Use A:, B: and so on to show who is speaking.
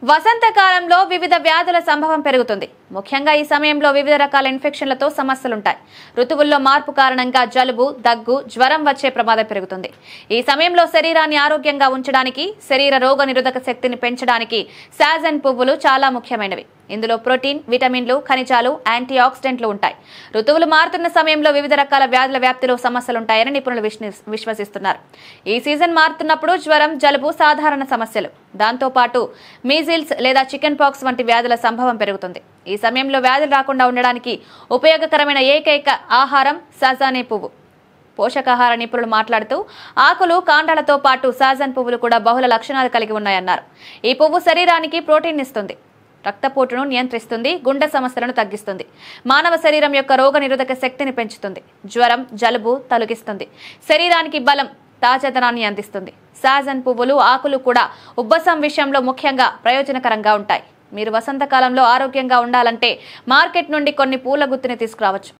A: వసంతకాలంలో వివిధ వ్యాధుల సంభవం పెరుగుతుంది. ముఖ్యంగా ఈ సమయంలో వివిధ రకాల ఇన్ఫెక్షన్లతో సమస్యలుంటాయి. ఋతువుల్లో మార్పు కారణంగా జలుబు, దగ్గు, జ్వరం వచ్చే ప్రమాదం పెరుగుతుంది. ఈ సమయంలో శరీరాన్ని ఆరోగ్యంగా ఉంచడానికి, శరీర రోగనిరోధక శక్తిని పెంచడానికి సాజన్ పువ్వులు చాలా ముఖ్యమైనవి. ఇందులో ప్రోటీన్, విటమిన్లు, ఖనిజాలు, యాంటీ ఆక్సిడెంట్లు ఉంటాయి. ఋతువులు మారుతున్న సమయంలో వివిధ రకాల వ్యాధుల వ్యాప్తిలో సమస్యలుంటాయని నిపుణులు విశ్వసిస్తున్నారు. ఈ సీజన్ మారుతున్నప్పుడు జ్వరం, జలుబు సాధారణ సమస్యలు. దాంతో పాటు మీజిల్స్ లేదా చికెన్ పాక్స్ వంటి వ్యాధుల సంభవం పెరుగుతుంది. ఈ సమయంలో వ్యాధులు రాకుండా ఉండడానికి ఉపయోగకరమైన ఏకైక ఆహారం సాజానే పువ్వు. పోషకాహార నిపుణులు మాట్లాడుతూ ఆకులు, కాండాలతో పాటు సాజన్ పువ్వులు కూడా బహుళ లక్షణాలు కలిగి ఉన్నాయన్నారు. ఈ పువ్వు శరీరానికి ప్రోటీన్ ఇస్తుంది, రక్తపోటును నియంత్రిస్తుంది, గుండె సమస్యలను తగ్గిస్తుంది, మానవ శరీరం యొక్క రోగనిరోధక శక్తిని పెంచుతుంది, జ్వరం, జలుబు తొలగిస్తుంది, శరీరానికి బలం, తాజాదనాన్ని అందిస్తుంది. సాజన్ పువ్వులు, ఆకులు కూడా ఉబ్బసం విషయంలో ముఖ్యంగా ప్రయోజనకరంగా ఉంటాయి. మీరు వసంతకాలంలో ఆరోగ్యంగా ఉండాలంటే మార్కెట్ నుండి కొన్ని పూల గుత్తిని తీసుకురావచ్చు.